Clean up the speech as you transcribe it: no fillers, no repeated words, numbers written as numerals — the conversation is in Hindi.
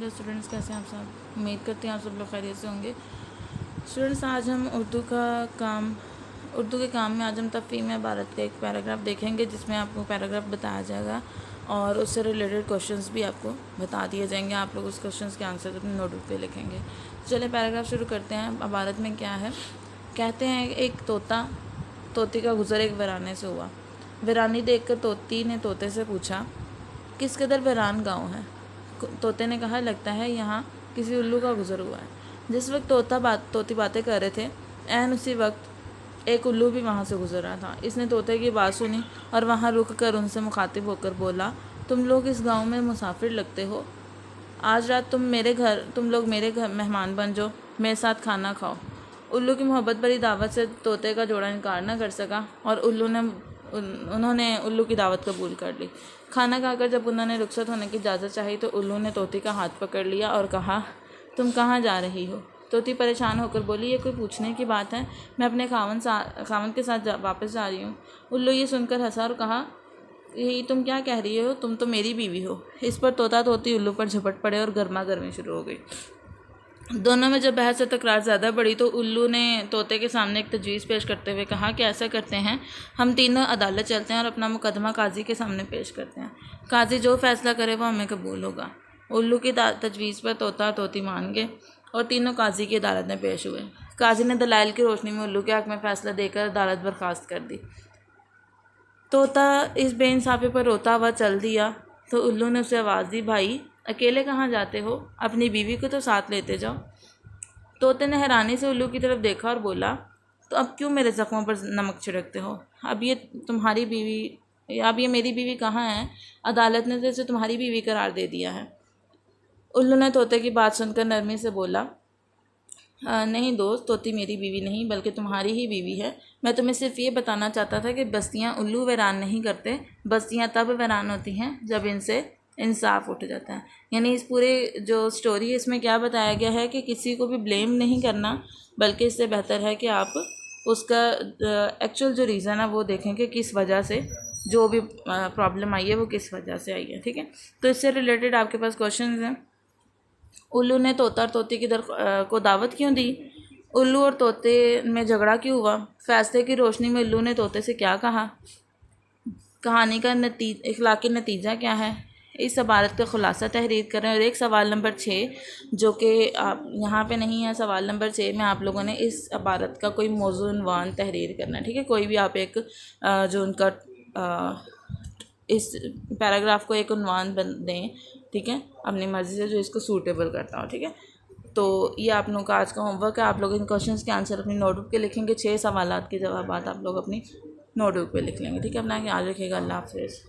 हेलो स्टूडेंट्स, कैसे हैं आप सब। उम्मीद करते हैं आप सब लोग खैरियत से होंगे। स्टूडेंट्स, आज हम उर्दू के काम में आज हम तफ़हीम भारत का एक पैराग्राफ देखेंगे, जिसमें आपको पैराग्राफ बताया जाएगा और उससे रिलेटेड क्वेश्चंस भी आपको बता दिए जाएंगे। आप लोग उस क्वेश्चंस के आंसर अपने नोटबुक पे लिखेंगे। चलिए पैराग्राफ शुरू करते हैं। भारत में क्या है, कहते हैं एक तोते का गुजर एक वीराने से हुआ। वीरानी देखकर तोती ने तोते से पूछा, किस कदर वीरान गाँव है। तोते ने कहा, लगता है यहाँ किसी उल्लू का गुजर हुआ है। जिस वक्त तोती बातें कर रहे थे, ऐन उसी वक्त एक उल्लू भी वहाँ से गुजर रहा था। इसने तोते की बात सुनी और वहाँ रुक कर उनसे मुखातिब होकर बोला, तुम लोग इस गांव में मुसाफिर लगते हो। आज रात तुम लोग मेरे घर मेहमान बन जाओ, मेरे साथ खाना खाओ। उल्लू की मोहब्बत भरी दावत से तोते का जोड़ा इनकार न कर सका और उन्होंने उल्लू की दावत कबूल कर ली। खाना खाकर जब उन्होंने रुखसत होने की इजाज़त चाही तो उल्लू ने तोती का हाथ पकड़ लिया और कहा, तुम कहाँ जा रही हो। तोती परेशान होकर बोली, ये कोई पूछने की बात है, मैं अपने खावन के साथ वापस जा रही हूँ। उल्लू ये सुनकर हंसा और कहा, यही तुम क्या कह रही हो, तुम तो मेरी बीवी हो। इस पर तोता तोती उल्लू पर झपट पड़े और गर्मा गर्मी शुरू हो गई। दोनों में जब बहस से तकरार ज़्यादा बढ़ी तो उल्लू ने तोते के सामने एक तजवीज़ पेश करते हुए कहा कि ऐसा करते हैं, हम तीनों अदालत चलते हैं और अपना मुकदमा काजी के सामने पेश करते हैं। काजी जो फैसला करे वो हमें कबूल होगा। उल्लू की तजवीज़ पर तोता तोती मान गए और तीनों काजी की अदालत में पेश हुए। काजी ने दलाइल की रोशनी में उल्लू के हक़ में फ़ैसला देकर अदालत बर्खास्त कर दी। तोता इस बेइंसाफ़ी पर रोता हुआ चल दिया तो उल्लू ने उसे आवाज़ दी, भाई अकेले कहाँ जाते हो, अपनी बीवी को तो साथ लेते जाओ। तोते ने हैरानी से उल्लू की तरफ देखा और बोला, तो अब क्यों मेरे ज़ख्मों पर नमक छिड़कते हो। अब ये मेरी बीवी कहाँ है। अदालत ने तो इसे तुम्हारी बीवी करार दे दिया है। उल्लू ने तोते की बात सुनकर नरमी से बोला, नहीं दोस्त, तोती मेरी बीवी नहीं बल्कि तुम्हारी ही बीवी है। मैं तुम्हें सिर्फ ये बताना चाहता था कि बस्तियाँ उल्लू वीरान नहीं करते, बस्तियाँ तब वीरान होती हैं जब इनसे इंसाफ उठ जाता है। यानी इस पूरे जो स्टोरी है इसमें क्या बताया गया है कि किसी को भी ब्लेम नहीं करना, बल्कि इससे बेहतर है कि आप उसका एक्चुअल जो रीज़न है वो देखें कि किस वजह से जो भी प्रॉब्लम आई है वो किस वजह से आई है। ठीक है, तो इससे रिलेटेड आपके पास क्वेश्चन हैं। उल्लू ने तोता और तोती को दावत क्यों दी। उल्लू और तोते में झगड़ा क्यों हुआ। फैसले की रोशनी में उल्लू ने तोते से क्या कहा। कहानी का इखलाकी नतीजा क्या है। इस इबारत का खुलासा तहरीर करें। और एक सवाल नंबर 6 जो कि आप यहाँ पे नहीं है, सवाल नंबर 6 में आप लोगों ने इस इबारत का कोई मौजू उन्वान तहरीर करना है। ठीक है, कोई भी आप एक जो उनका इस पैराग्राफ को एक उन्वान दें, ठीक है, अपनी मर्ज़ी से जो इसको सूटेबल करता हो। ठीक है, तो ये आप लोगों का आज का होमवर्क है। आप लोग इन क्वेश्चंस के आंसर अपनी नोटबुक पे लिखेंगे। 6 सवालात के जवाब आप लोग अपनी नोटबुक पे लिख लेंगे। ठीक है, अपना ख्याल रखिएगा। अल्लाह हाफ़िज़।